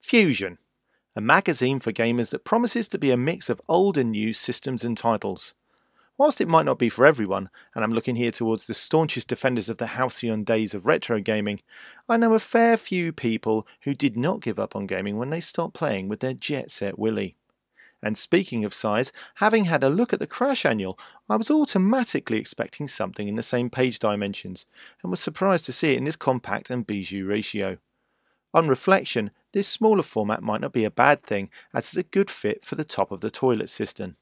Fusion, a magazine for gamers that promises to be a mix of old and new systems and titles. Whilst it might not be for everyone, and I'm looking here towards the staunchest defenders of the halcyon days of retro gaming, I know a fair few people who did not give up on gaming when they stopped playing with their Jet Set Willy. And speaking of size, having had a look at the Crash Annual, I was automatically expecting something in the same page dimensions, and was surprised to see it in this compact and bijou ratio. On reflection, this smaller format might not be a bad thing, as it's a good fit for the top of the toilet cistern.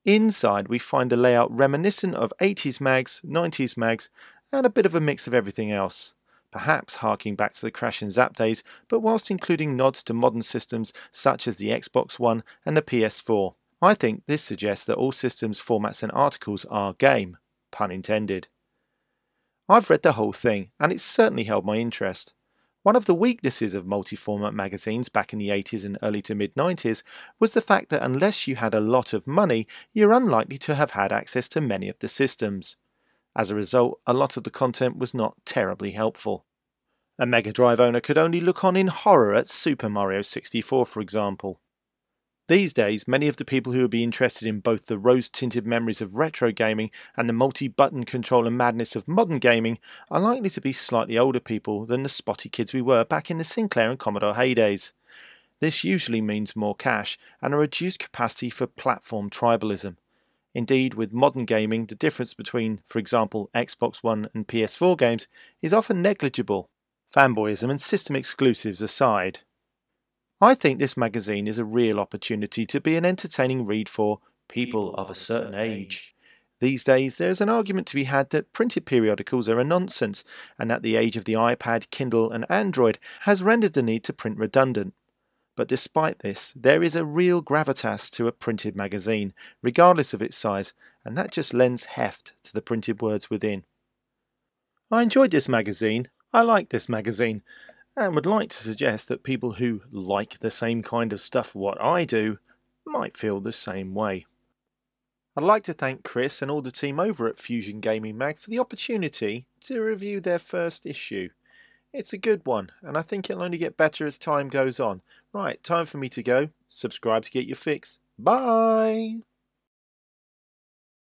Inside we find a layout reminiscent of 80s mags, 90s mags, and a bit of a mix of everything else. Perhaps harking back to the Crash and Zap days, but whilst including nods to modern systems such as the Xbox One and the PS4. I think this suggests that all systems, formats and articles are game, pun intended. I've read the whole thing, and it's certainly held my interest. One of the weaknesses of multi-format magazines back in the 80s and early to mid-90s was the fact that unless you had a lot of money, you're unlikely to have had access to many of the systems. As a result, a lot of the content was not terribly helpful. A Mega Drive owner could only look on in horror at Super Mario 64, for example. These days, many of the people who would be interested in both the rose-tinted memories of retro gaming and the multi-button controller madness of modern gaming are likely to be slightly older people than the spotty kids we were back in the Sinclair and Commodore heydays. This usually means more cash and a reduced capacity for platform tribalism. Indeed, with modern gaming, the difference between, for example, Xbox One and PS4 games is often negligible, fanboyism and system exclusives aside. I think this magazine is a real opportunity to be an entertaining read for people of a certain age. These days there is an argument to be had that printed periodicals are a nonsense, and that the age of the iPad, Kindle and Android has rendered the need to print redundant. But despite this, there is a real gravitas to a printed magazine, regardless of its size, and that just lends heft to the printed words within. I enjoyed this magazine, I like this magazine, and would like to suggest that people who like the same kind of stuff what I do might feel the same way. I'd like to thank Chris and all the team over at Fusion Gaming Mag for the opportunity to review their first issue. It's a good one, and I think it'll only get better as time goes on. Right, time for me to go. Subscribe to get your fix. Bye!